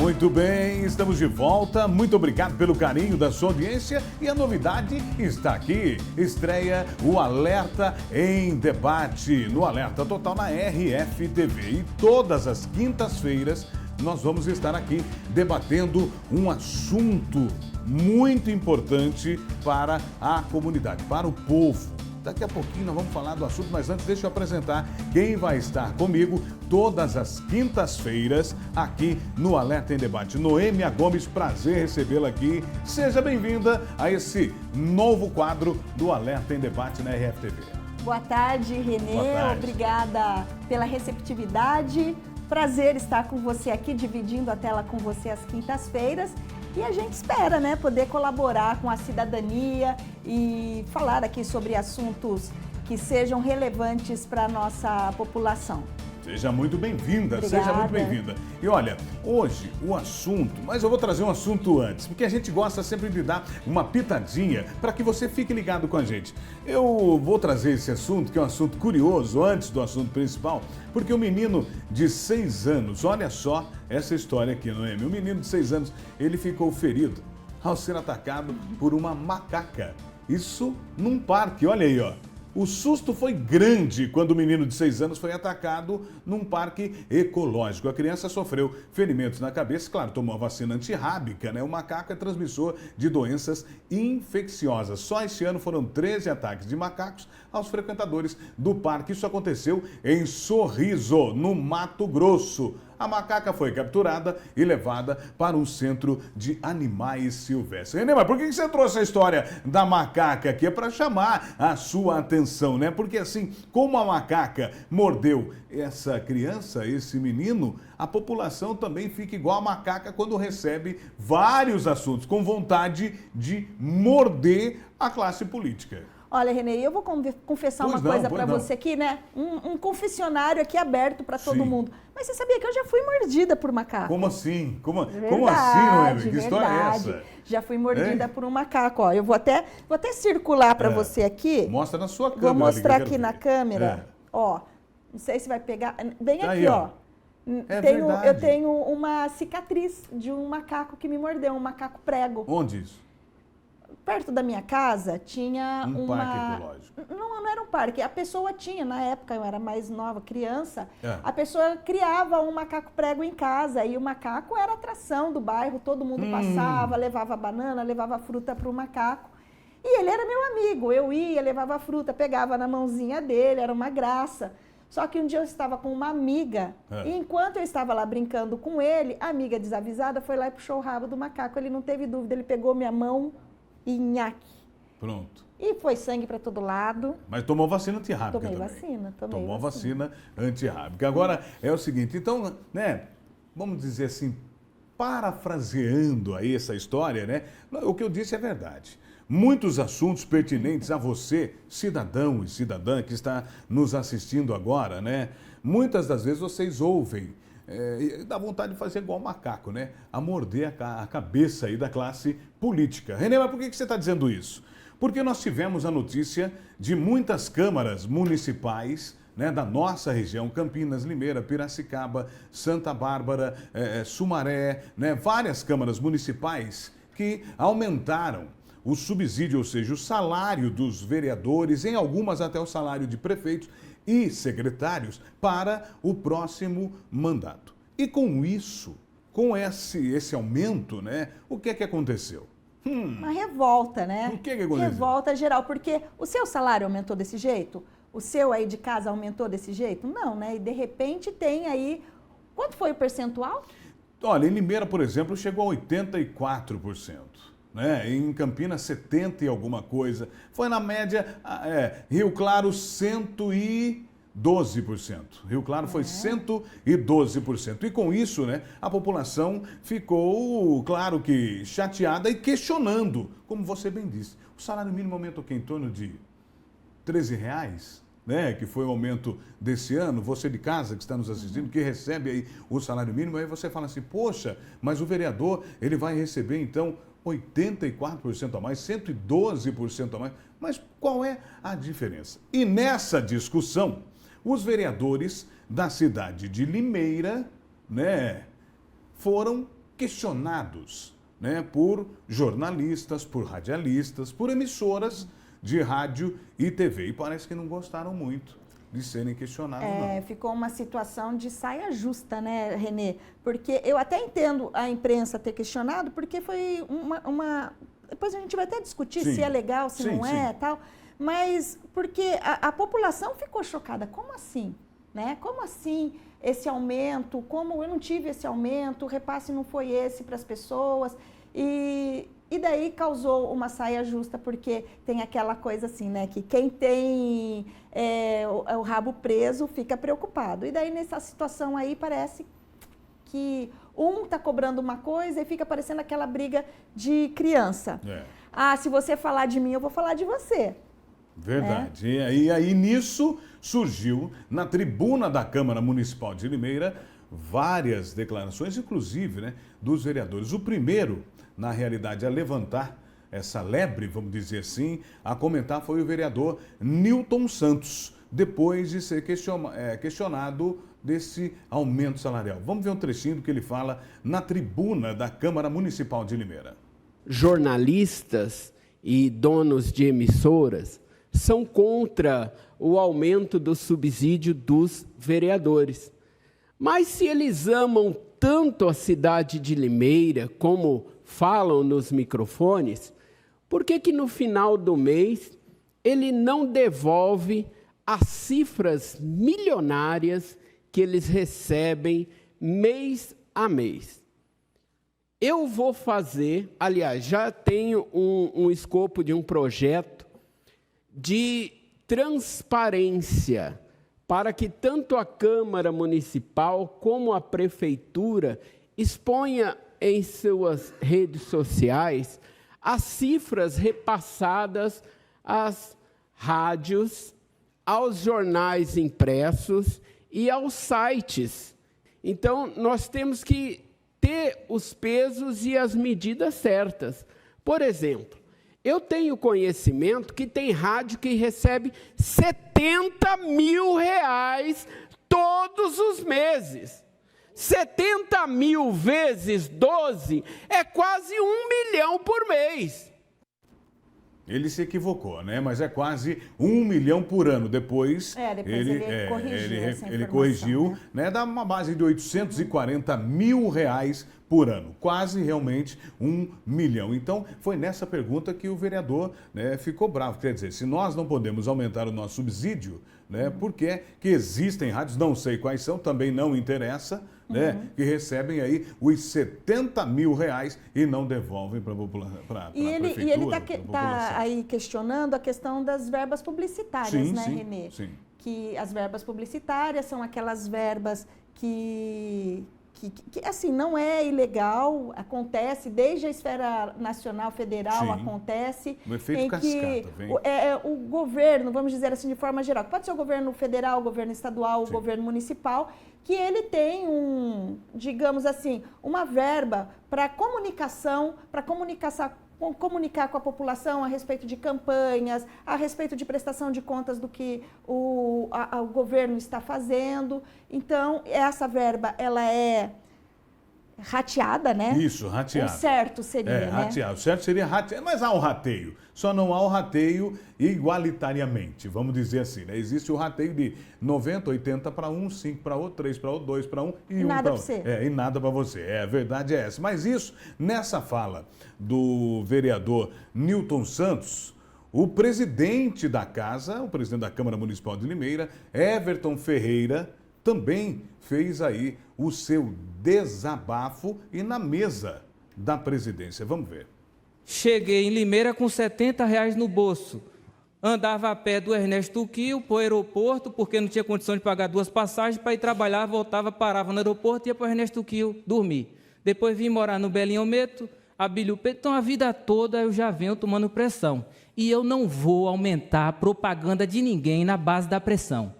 Muito bem, estamos de volta. Muito obrigado pelo carinho da sua audiência. E a novidade está aqui. Estreia o Alerta em Debate, no Alerta Total na RFTV. E todas as quintas-feiras nós vamos estar aqui debatendo um assunto muito importante para a comunidade, para o povo. Daqui a pouquinho nós vamos falar do assunto, mas antes deixa eu apresentar quem vai estar comigo todas as quintas-feiras aqui no Alerta em Debate. Noêmia Gomes, prazer recebê-la aqui. Seja bem-vinda a esse novo quadro do Alerta em Debate na RFTV. Boa tarde, Renê. Boa tarde. Obrigada pela receptividade. Prazer estar com você aqui, dividindo a tela com você às quintas-feiras. E a gente espera, né, poder colaborar com a cidadania e falar aqui sobre assuntos que sejam relevantes para a nossa população. Seja muito bem-vinda, Obrigada. seja muito bem-vinda. E olha, hoje o assunto, mas eu vou trazer um assunto antes, porque a gente gosta sempre de dar uma pitadinha para que você fique ligado com a gente. Eu vou trazer esse assunto, que é um assunto curioso, antes do assunto principal, porque o menino de 6 anos, olha só essa história aqui, Noêmia. O menino de 6 anos, ele ficou ferido ao ser atacado por uma macaca. Isso num parque, olha aí, ó. O susto foi grande quando o menino de 6 anos foi atacado num parque ecológico. A criança sofreu ferimentos na cabeça, claro, tomou a vacina antirrábica, né? O macaco é transmissor de doenças infecciosas. Só este ano foram 13 ataques de macacos aos frequentadores do parque. Isso aconteceu em Sorriso, no Mato Grosso. A macaca foi capturada e levada para um centro de animais silvestres. Renê, mas por que você trouxe a história da macaca aqui? É para chamar a sua atenção, né? Porque assim, como a macaca mordeu essa criança, esse menino, a população também fica igual a macaca quando recebe vários assuntos, com vontade de morder a classe política. Olha, Renê, eu vou confessar uma coisa para você aqui, né? Um confessionário aqui aberto para todo mundo. Mas você sabia que eu já fui mordida por macaco? Como assim? Como assim, Verdade, Noêmia? Que história é essa? Já fui mordida por um macaco, ó. Eu vou até circular para você aqui. Mostra na sua câmera. Vou mostrar aqui na câmera. Ó, não sei se vai pegar. Bem Tá aqui, aí, ó. Verdade. Eu tenho uma cicatriz de um macaco que me mordeu, um macaco prego. Onde isso? Perto da minha casa tinha Um parque ecológico. Não era um parque. A pessoa tinha, na época eu era mais nova, criança, a pessoa criava um macaco prego em casa e o macaco era a atração do bairro, todo mundo passava, levava banana, levava fruta para o macaco. E ele era meu amigo, eu ia, levava fruta, pegava na mãozinha dele, era uma graça. Só que um dia eu estava com uma amiga e enquanto eu estava lá brincando com ele, a amiga desavisada foi lá e puxou o rabo do macaco. Ele não teve dúvida, ele pegou minha mão e nhaque. Pronto. E foi sangue para todo lado. Mas tomou vacina antirrábica Tomei também. vacina. Tomou vacina antirrábica. Agora, é o seguinte, então, né, vamos dizer assim, parafraseando aí essa história, né, o que eu disse é verdade. Muitos assuntos pertinentes a você, cidadão e cidadã que está nos assistindo agora, né, muitas das vezes vocês ouvem, dá vontade de fazer igual macaco, né? A morder a cabeça aí da classe política. Renê, mas por que você está dizendo isso? Porque nós tivemos a notícia de muitas câmaras municipais, né, da nossa região, Campinas, Limeira, Piracicaba, Santa Bárbara, Sumaré, né, várias câmaras municipais que aumentaram o subsídio, ou seja, o salário dos vereadores, em algumas até o salário de prefeitos e secretários para o próximo mandato. E com isso, com esse aumento, né, o que é que aconteceu? Uma revolta, né? O que é que aconteceu? Revolta geral, porque o seu salário aumentou desse jeito? O seu aí de casa aumentou desse jeito? Não, né? E de repente tem aí... Quanto foi o percentual? Olha, em Limeira, por exemplo, chegou a 84%. Né? Em Campinas, 70 e alguma coisa. Foi na média, Rio Claro, 112%. Rio Claro foi 112%. E com isso, né, a população ficou, claro que, chateada e questionando, como você bem disse. O salário mínimo aumentou aqui em torno de R$13, né, que foi o aumento desse ano. Você de casa que está nos assistindo, que recebe aí o salário mínimo, aí você fala assim, poxa, mas o vereador, ele vai receber então 84% a mais, 112% a mais. Mas qual é a diferença? E nessa discussão, os vereadores da cidade de Limeira, né, foram questionados, né, por jornalistas, por radialistas, por emissoras de rádio e TV. E parece que não gostaram muito de serem questionados, não. Ficou uma situação de saia justa, né, Renê? Porque eu até entendo a imprensa ter questionado, porque foi uma... Depois a gente vai até discutir se é legal, se não é, tal. Mas porque a população ficou chocada. Como assim? Né? Como assim esse aumento? Como eu não tive esse aumento? O repasse não foi esse para as pessoas? E daí causou uma saia justa, porque tem aquela coisa assim, né? Que quem tem o rabo preso fica preocupado. E daí nessa situação aí parece que um está cobrando uma coisa e fica parecendo aquela briga de criança. Ah, se você falar de mim, eu vou falar de você. Verdade. E aí nisso surgiu na tribuna da Câmara Municipal de Limeira várias declarações, inclusive, né, dos vereadores. O primeiro, na realidade, a levantar essa lebre, vamos dizer assim, a comentar foi o vereador Nilton Santos, depois de ser questionado desse aumento salarial. Vamos ver um trechinho do que ele fala na tribuna da Câmara Municipal de Limeira. Jornalistas e donos de emissoras são contra o aumento do subsídio dos vereadores. Mas se eles amam tanto a cidade de Limeira, como falam nos microfones, por que no final do mês ele não devolve as cifras milionárias que eles recebem mês a mês? Eu vou fazer, aliás, já tenho um escopo de um projeto de transparência, para que tanto a Câmara Municipal como a Prefeitura exponha em suas redes sociais as cifras repassadas às rádios, aos jornais impressos e aos sites. Então, nós temos que ter os pesos e as medidas certas. Por exemplo, eu tenho conhecimento que tem rádio que recebe R$70 mil todos os meses. 70 mil vezes 12 é quase 1 milhão por mês. Ele se equivocou, né? Mas é quase 1 milhão por ano. Depois ele corrigiu, né? Dá uma base de R$840 mil por ano. Quase realmente 1 milhão. Então, foi nessa pergunta que o vereador, né, ficou bravo. Quer dizer, se nós não podemos aumentar o nosso subsídio, né? Por que existem rádios, não sei quais são, também não interessa, né, que recebem aí os R$70 mil e não devolvem para a prefeitura. E ele está aí questionando a questão das verbas publicitárias, né, Renê? Sim. Que as verbas publicitárias são aquelas verbas que assim, não é ilegal, acontece desde a esfera nacional, federal, acontece. O efeito em cascata, que o governo, vamos dizer assim, de forma geral, pode ser o governo federal, o governo estadual, o governo municipal, que ele tem digamos assim, uma verba para comunicação, comunicar com a população a respeito de campanhas, a respeito de prestação de contas do que o governo está fazendo. Então, essa verba, ela é rateada, né? Isso, rateada. O certo seria, né? Rateado. O certo seria rateado, mas há um rateio. Só não há o rateio igualitariamente, vamos dizer assim, né? Existe o rateio de 90, 80 para um, 5 para outro, 3 para outro, 2 para um e 1 para outro. E nada para você. A verdade é essa. Mas isso, nessa fala do vereador Nilton Santos, o presidente da casa, o presidente da Câmara Municipal de Limeira, Everton Ferreira, também fez aí o seu desabafo e na mesa da presidência. Vamos ver. Cheguei em Limeira com R$70 no bolso. Andava a pé do Ernesto Uquil para o aeroporto, porque não tinha condição de pagar 2 passagens para ir trabalhar, voltava, parava no aeroporto e ia para o Ernesto Uquil dormir. Depois vim morar no Belinho Meto, Abílio Pedro. Então, a vida toda eu já venho tomando pressão. E eu não vou aumentar a propaganda de ninguém na base da pressão.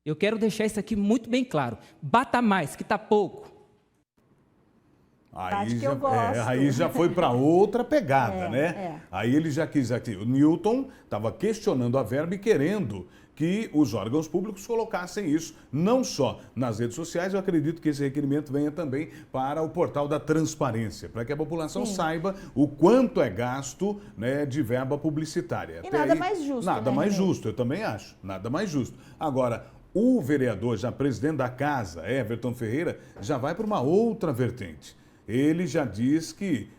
Eu quero deixar isso aqui muito bem claro. Bata mais, que está pouco. Aí já foi para outra pegada, né? Aí ele já quis aqui. O Nilton estava questionando a verba e querendo que os órgãos públicos colocassem isso, não só nas redes sociais, eu acredito que esse requerimento venha também para o portal da transparência, para que a população saiba o quanto é gasto, né, de verba publicitária. E nada mais justo, Nada né, mais Renê? justo, eu também acho, nada mais justo. Agora, o vereador, já presidente da casa, Everton Ferreira, já vai para uma outra vertente. Ele já diz que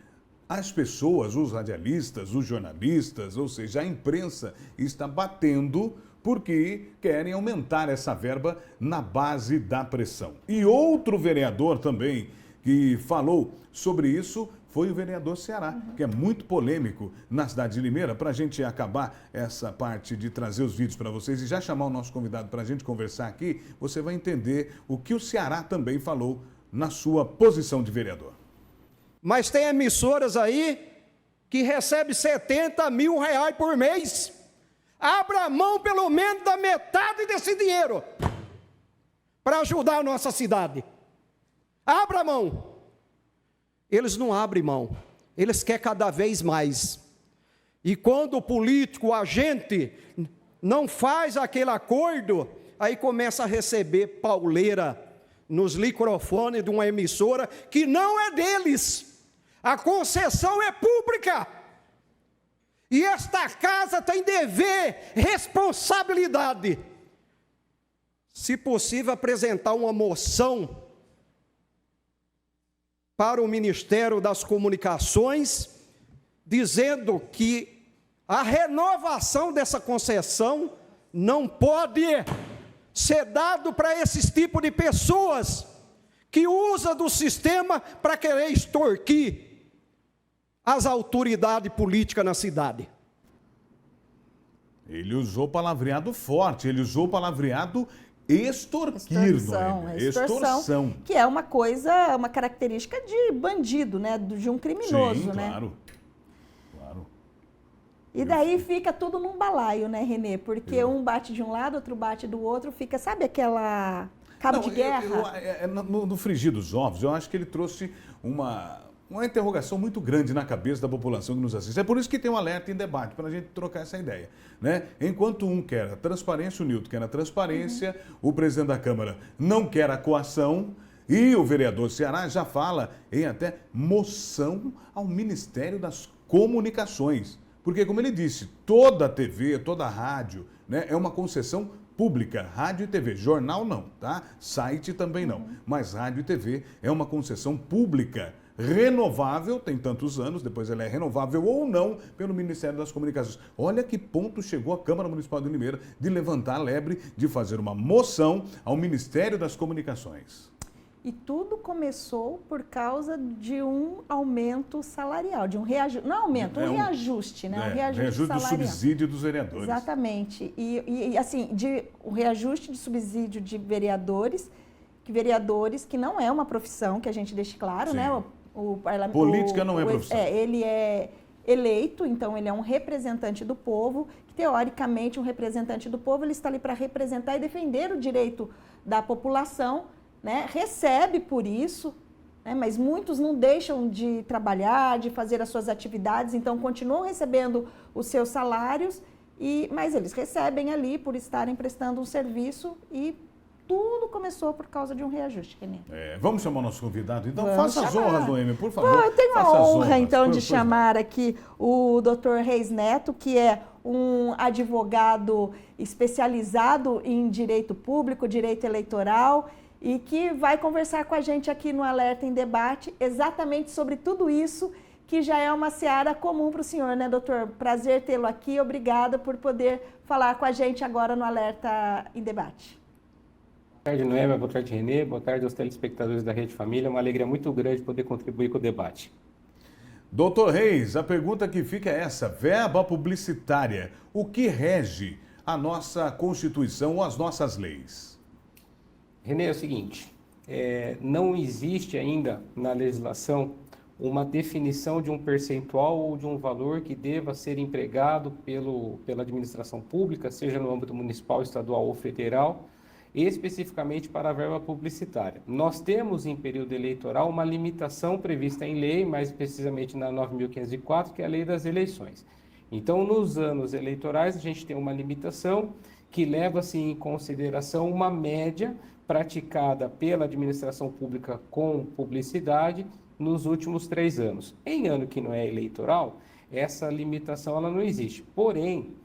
as pessoas, os radialistas, os jornalistas, ou seja, a imprensa está batendo porque querem aumentar essa verba na base da pressão. E outro vereador também que falou sobre isso foi o vereador Ceará, que é muito polêmico na cidade de Limeira. Para a gente acabar essa parte de trazer os vídeos para vocês e já chamar o nosso convidado para a gente conversar aqui, você vai entender o que o Ceará também falou na sua posição de vereador. Mas tem emissoras aí que recebem 70 mil reais por mês. Abra mão pelo menos da metade desse dinheiro para ajudar a nossa cidade. Abra mão. Eles não abrem mão. Eles querem cada vez mais. E quando o político, o agente, não faz aquele acordo, aí começa a receber pauleira nos microfones de uma emissora que não é deles. A concessão é pública. E esta casa tem dever, responsabilidade. Se possível, apresentar uma moção para o Ministério das Comunicações, dizendo que a renovação dessa concessão não pode ser dado para esses tipos de pessoas que usam do sistema para querer extorquir as autoridades políticas na cidade. Ele usou palavreado forte, ele usou palavreado extorquir, extorsão. Que é uma coisa, uma característica de bandido, né? De um criminoso, sim, né? Claro. E daí fica tudo num balaio, né, Renê? Porque um bate de um lado, outro bate do outro, fica, sabe aquela cabo de guerra? No frigir dos ovos, eu acho que ele trouxe uma interrogação muito grande na cabeça da população que nos assiste. É por isso que tem um alerta em debate, para a gente trocar essa ideia, né? Enquanto um quer a transparência, o Nilton quer a transparência, o presidente da Câmara não quer a coação, e o vereador Ceará já fala em até moção ao Ministério das Comunicações. Porque, como ele disse, toda a TV, toda a rádio, né, é uma concessão pública, rádio e TV. Jornal não, tá? Site também não. Mas rádio e TV é uma concessão pública, renovável, tem tantos anos, depois ela é renovável ou não pelo Ministério das Comunicações. Olha que ponto chegou a Câmara Municipal de Limeira de levantar a lebre, de fazer uma moção ao Ministério das Comunicações. E tudo começou por causa de um aumento salarial, de um reajuste, não aumento, um reajuste, né? Um reajuste salarial. Do subsídio dos vereadores. Exatamente. E assim, um reajuste de subsídio de vereadores que não é uma profissão, que a gente deixe claro, sim, né? Política não é profissão. Ele é eleito, então ele é um representante do povo, que teoricamente um representante do povo, ele está ali para representar e defender o direito da população, né? Recebe por isso, né? Mas muitos não deixam de trabalhar, de fazer as suas atividades, então continuam recebendo os seus salários, mas eles recebem ali por estarem prestando um serviço e tudo começou por causa de um reajuste, Renê. Vamos chamar o nosso convidado? Então, Vamos faça chamar. as honras, Noemi, por favor. Eu tenho a honra, então, de Pois chamar aqui o Dr. Reis Neto, que é um advogado especializado em direito público, direito eleitoral, e que vai conversar com a gente aqui no Alerta em Debate exatamente sobre tudo isso, que já é uma seara comum para o senhor, né, doutor? Prazer tê-lo aqui, obrigada por poder falar com a gente agora no Alerta em Debate. Boa tarde, Noemi, boa tarde, Renê, boa tarde aos telespectadores da Rede Família, uma alegria muito grande poder contribuir com o debate. Doutor Reis, a pergunta que fica é essa: verba publicitária, o que rege a nossa Constituição ou as nossas leis? Renê, é o seguinte, não existe ainda na legislação uma definição de um percentual ou de um valor que deva ser empregado pela administração pública, seja no âmbito municipal, estadual ou federal, especificamente para a verba publicitária. Nós temos em período eleitoral uma limitação prevista em lei, mais precisamente na 9.504, que é a lei das eleições. Então, nos anos eleitorais, a gente tem uma limitação que leva-se em consideração uma média praticada pela administração pública com publicidade nos últimos 3 anos. Em ano que não é eleitoral, essa limitação ela não existe. Porém,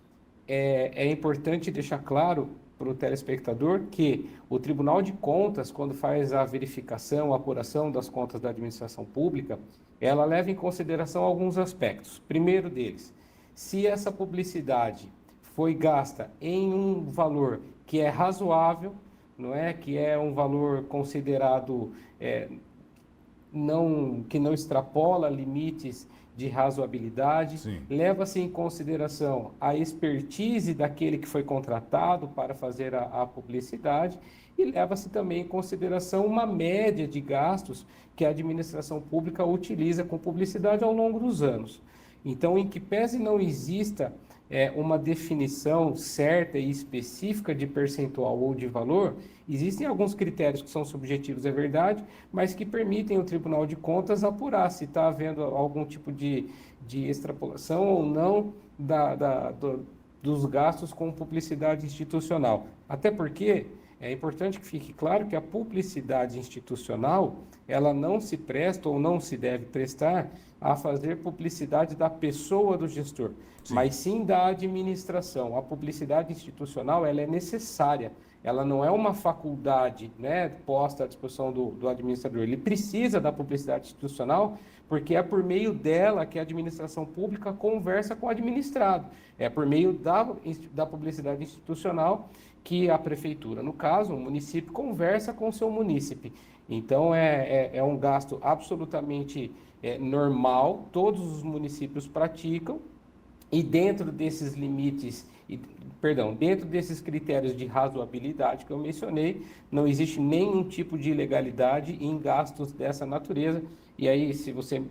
é importante deixar claro para o telespectador que o Tribunal de Contas, quando faz a verificação, a apuração das contas da administração pública, ela leva em consideração alguns aspectos. Primeiro deles, se essa publicidade foi gasta em um valor que é razoável, não é? Que é um valor considerado que não extrapola limites de razoabilidade, leva-se em consideração a expertise daquele que foi contratado para fazer a publicidade e leva-se também em consideração uma média de gastos que a administração pública utiliza com publicidade ao longo dos anos. Então, em que pese não exista uma definição certa e específica de percentual ou de valor, existem alguns critérios que são subjetivos, é verdade, mas que permitem o Tribunal de Contas apurar se está havendo algum tipo de extrapolação ou não dos gastos com publicidade institucional. Até porque é importante que fique claro que a publicidade institucional, ela não se presta ou não se deve prestar a fazer publicidade da pessoa do gestor, mas sim da administração. A publicidade institucional, ela é necessária, ela não é uma faculdade, né, posta à disposição do administrador. Ele precisa da publicidade institucional porque é por meio dela que a administração pública conversa com o administrado. É por meio da publicidade institucional que a prefeitura, no caso, o município, conversa com o seu munícipe. Então, é um gasto absolutamente normal, todos os municípios praticam, e dentro desses limites, dentro desses critérios de razoabilidade que eu mencionei, não existe nenhum tipo de ilegalidade em gastos dessa natureza. E aí, se você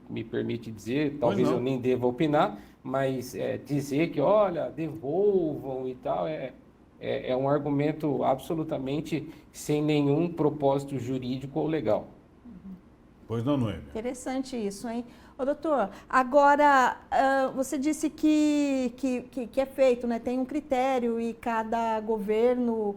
me permite dizer, talvez eu nem deva opinar, mas dizer que, olha, devolvam e tal, é um argumento absolutamente sem nenhum propósito jurídico ou legal. Pois não, Noêmia? Interessante isso, hein? Ô, doutor, agora, você disse que é feito, né? Tem um critério e cada governo,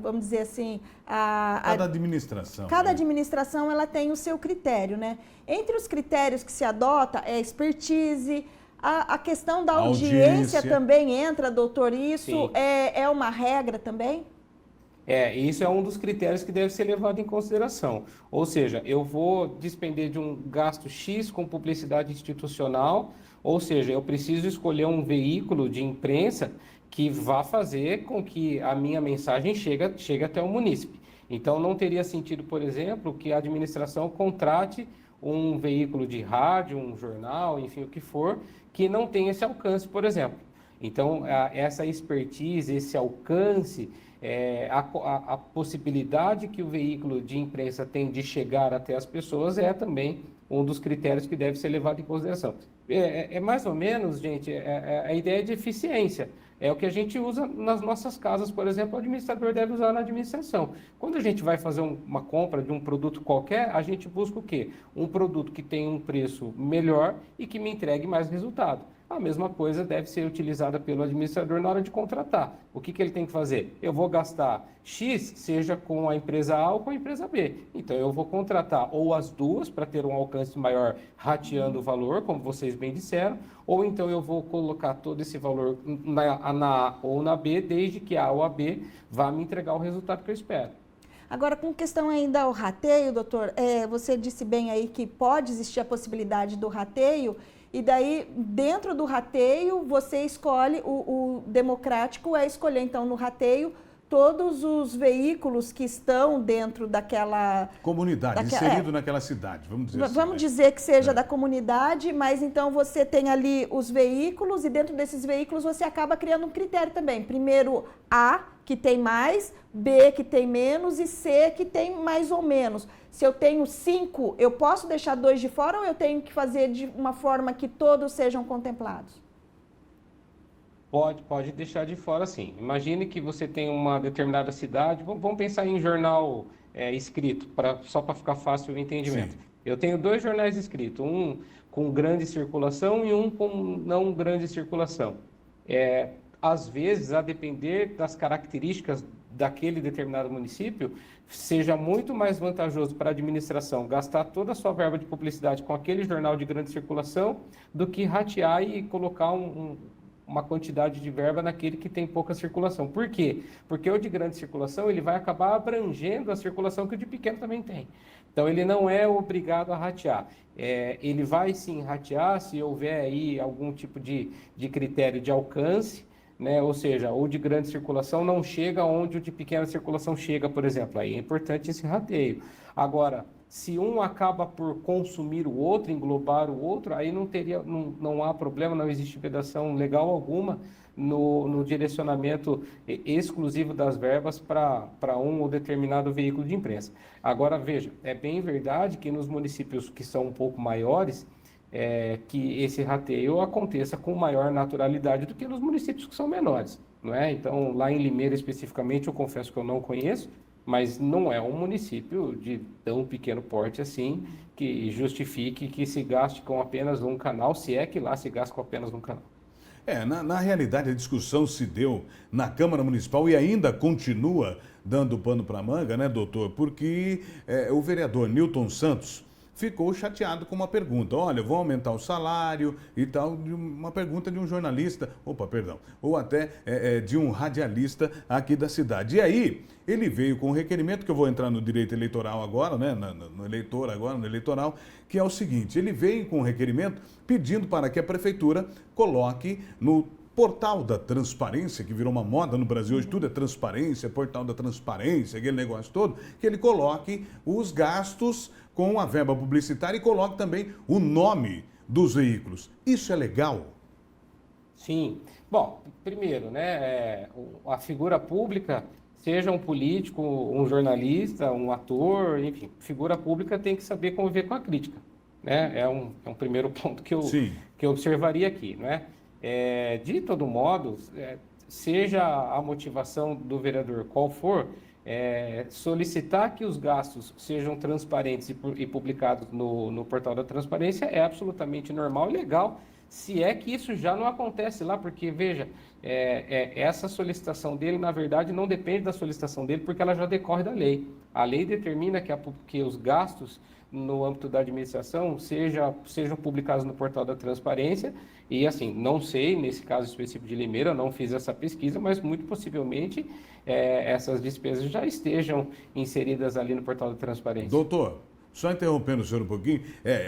vamos dizer assim... Cada administração. Cada administração, ela tem o seu critério, né? Entre os critérios que se adota é expertise, a questão da audiência também entra, doutor? Isso é uma regra também? Isso é um dos critérios que deve ser levado em consideração. Ou seja, eu vou despender de um gasto X com publicidade institucional, ou seja, eu preciso escolher um veículo de imprensa que vá fazer com que a minha mensagem chegue até o munícipe. Então, não teria sentido, por exemplo, que a administração contrate um veículo de rádio, um jornal, enfim, o que for, que não tem esse alcance, por exemplo. Então, essa expertise, esse alcance... a possibilidade que o veículo de imprensa tem de chegar até as pessoas é também um dos critérios que deve ser levado em consideração. Mais ou menos, gente, a ideia de eficiência. É o que a gente usa nas nossas casas, por exemplo, o administrador deve usar na administração. Quando a gente vai fazer uma compra de um produto qualquer, a gente busca o quê? Um produto que tem um preço melhor e que me entregue mais resultado. A mesma coisa deve ser utilizada pelo administrador na hora de contratar. O que ele tem que fazer? Eu vou gastar X, seja com a empresa A ou com a empresa B. Então, eu vou contratar ou as duas para ter um alcance maior rateando o valor, como vocês bem disseram, ou então eu vou colocar todo esse valor na A ou na B, desde que a A ou a B vá me entregar o resultado que eu espero. Agora, com questão ainda ao rateio, doutor, você disse bem aí que pode existir a possibilidade do rateio, e daí, dentro do rateio, você escolhe, o democrático é escolher, então, no rateio, todos os veículos que estão dentro daquela... Comunidade, inserido naquela cidade, vamos dizer assim. Vamos dizer que seja da comunidade, mas então você tem ali os veículos e dentro desses veículos você acaba criando um critério também. Primeiro, A, que tem mais, B, que tem menos e C, que tem mais ou menos. Se eu tenho 5, eu posso deixar 2 de fora ou eu tenho que fazer de uma forma que todos sejam contemplados? Pode deixar de fora, sim. Imagine que você tem uma determinada cidade, vamos pensar em jornal escrito, só para ficar fácil o entendimento. Sim. Eu tenho 2 jornais escritos, um com grande circulação e um com não grande circulação. às vezes, a depender das características daquele determinado município, seja muito mais vantajoso para a administração gastar toda a sua verba de publicidade com aquele jornal de grande circulação do que ratear e colocar uma quantidade de verba naquele que tem pouca circulação. Por quê? Porque o de grande circulação ele vai acabar abrangendo a circulação que o de pequeno também tem. Então, ele não é obrigado a ratear. Ele vai sim ratear se houver aí algum tipo de critério de alcance, né? Ou seja, o de grande circulação não chega onde o de pequena circulação chega, por exemplo. Aí é importante esse rateio. Agora, se um acaba por consumir o outro, englobar o outro, aí não há problema, não existe vedação legal alguma no direcionamento exclusivo das verbas para um ou determinado veículo de imprensa. Agora, veja, é bem verdade que nos municípios que são um pouco maiores, que esse rateio aconteça com maior naturalidade do que nos municípios que são menores, não é? Então, lá em Limeira especificamente, eu confesso que eu não conheço, mas não é um município de tão pequeno porte assim que justifique que se gaste com apenas um canal, se é que lá se gasta com apenas um canal. Na realidade, a discussão se deu na Câmara Municipal e ainda continua dando pano para manga, né, doutor? Porque o vereador Newton Santos ficou chateado com uma pergunta. Olha, vão aumentar o salário e tal, uma pergunta de um jornalista, ou até de um radialista aqui da cidade. E aí, ele veio com um requerimento, que eu vou entrar no direito eleitoral agora, né, no eleitoral, que é o seguinte, ele veio com um requerimento pedindo para que a prefeitura coloque no portal da transparência, que virou uma moda no Brasil, hoje tudo é transparência, portal da transparência, aquele negócio todo, que ele coloque os gastos com a verba publicitária e coloque também o nome dos veículos. Isso é legal? Sim. Bom, primeiro, né, a figura pública, seja um político, um jornalista, um ator, enfim, figura pública tem que saber conviver com a crítica, né? É um primeiro ponto que eu observaria aqui, né? De todo modo, seja a motivação do vereador qual for, solicitar que os gastos sejam transparentes e publicados no portal da transparência é absolutamente normal e legal, se é que isso já não acontece lá, porque, veja, essa solicitação dele, na verdade, não depende da solicitação dele, porque ela já decorre da lei. A lei determina que os gastos no âmbito da administração sejam publicados no portal da transparência e, assim, não sei, nesse caso específico de Limeira, eu não fiz essa pesquisa, mas muito possivelmente essas despesas já estejam inseridas ali no portal da transparência. Doutor, só interrompendo o senhor um pouquinho,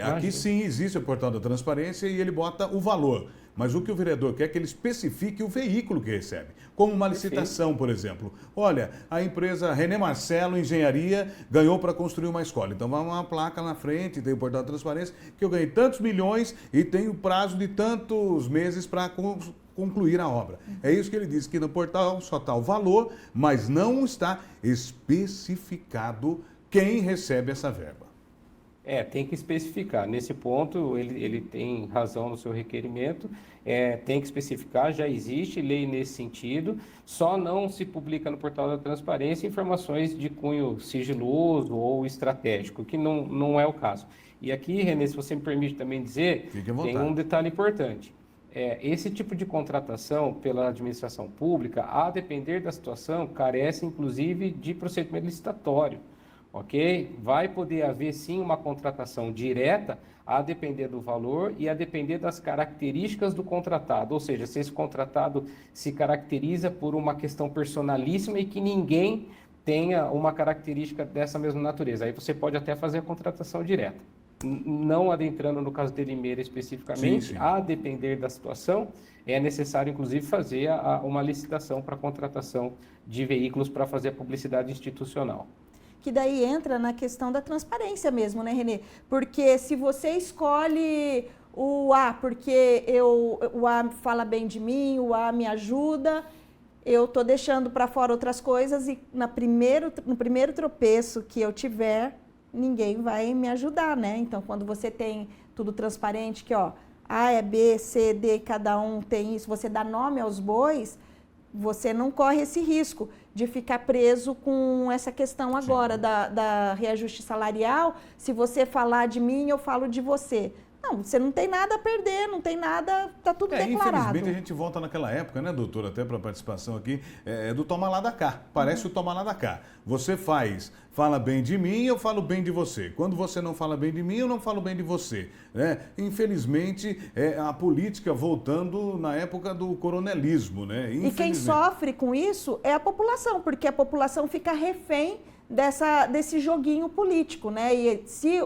aqui sim existe o portal da transparência e ele bota o valor, mas o que o vereador quer é que ele especifique o veículo que recebe, como uma licitação, por exemplo. Olha, a empresa René Marcelo Engenharia ganhou para construir uma escola, então vai uma placa na frente, tem o portal da transparência, que eu ganhei tantos milhões e tenho prazo de tantos meses para concluir a obra. É isso que ele diz, que no portal só está o valor, mas não está especificado quem recebe essa verba. Tem que especificar. Nesse ponto, ele tem razão no seu requerimento, tem que especificar, já existe lei nesse sentido, só não se publica no portal da transparência informações de cunho sigiloso ou estratégico, que não é o caso. E aqui, Renê, se você me permite também dizer, tem um detalhe importante. Esse tipo de contratação pela administração pública, a depender da situação, carece inclusive de procedimento licitatório. Ok? Vai poder haver sim uma contratação direta a depender do valor e a depender das características do contratado, ou seja, se esse contratado se caracteriza por uma questão personalíssima e que ninguém tenha uma característica dessa mesma natureza. Aí você pode até fazer a contratação direta. Não adentrando no caso de Limeira especificamente, sim. A depender da situação, é necessário inclusive fazer uma licitação para a contratação de veículos para fazer a publicidade institucional. Que daí entra na questão da transparência mesmo, né, Renê? Porque se você escolhe o A, porque o A fala bem de mim, o A me ajuda, eu estou deixando para fora outras coisas e no primeiro tropeço que eu tiver, ninguém vai me ajudar, né? Então, quando você tem tudo transparente, que ó, A é B, C, D, cada um tem isso, você dá nome aos bois, você não corre esse risco de ficar preso com essa questão agora da reajuste salarial. Se você falar de mim, eu falo de você. Não, você não tem nada a perder, não tem nada, tá tudo declarado. Infelizmente a gente volta naquela época, né, doutora, até para participação aqui, do toma lá da cá. Parece o toma lá da cá. Você fala bem de mim, eu falo bem de você. Quando você não fala bem de mim, eu não falo bem de você. Né? Infelizmente, a política voltando na época do coronelismo, né? E quem sofre com isso é a população, porque a população fica refém desse joguinho político, né? E se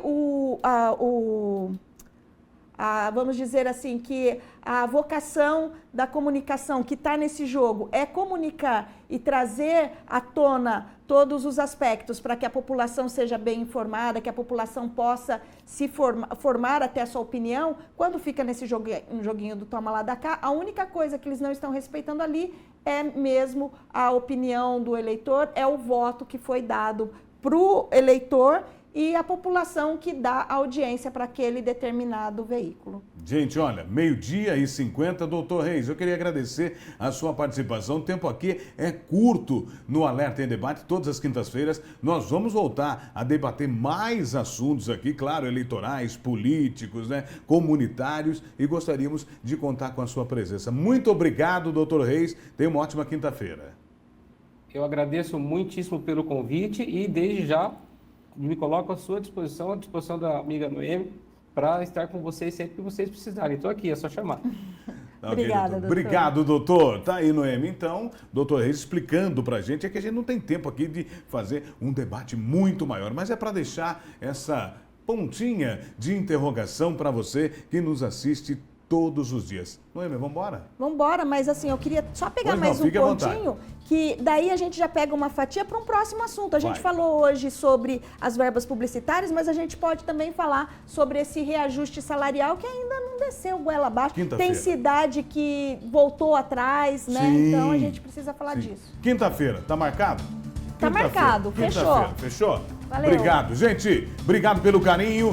vamos dizer assim, que a vocação da comunicação que está nesse jogo é comunicar e trazer à tona todos os aspectos para que a população seja bem informada, que a população possa se formar até a sua opinião, quando fica nesse joguinho do toma lá da cá, a única coisa que eles não estão respeitando ali é mesmo a opinião do eleitor, é o voto que foi dado para o eleitor e a população que dá audiência para aquele determinado veículo. Gente, olha, 12h50, doutor Reis, eu queria agradecer a sua participação. O tempo aqui é curto no Alerta em Debate, todas as quintas-feiras. Nós vamos voltar a debater mais assuntos aqui, claro, eleitorais, políticos, né, comunitários, e gostaríamos de contar com a sua presença. Muito obrigado, doutor Reis. Tenha uma ótima quinta-feira. Eu agradeço muitíssimo pelo convite e, desde já, me coloco à sua disposição, à disposição da amiga Noemi, para estar com vocês sempre que vocês precisarem. Estou aqui, é só chamar. Obrigada, doutor. Obrigado, doutor. Tá aí, Noemi. Então, doutor Reis explicando pra gente, é que a gente não tem tempo aqui de fazer um debate muito maior, mas é para deixar essa pontinha de interrogação para você que nos assiste todos os dias. Noemi, vamos embora? Vamos embora, mas assim, eu queria só pegar mais um pontinho, que daí a gente já pega uma fatia para um próximo assunto. A gente falou hoje sobre as verbas publicitárias, mas a gente pode também falar sobre esse reajuste salarial que ainda não desceu goela abaixo. Tem cidade que voltou atrás, né? Sim, então a gente precisa falar disso. Quinta-feira, tá marcado? Tá marcado, fechou. Fechou? Valeu. Obrigado, gente. Obrigado pelo carinho.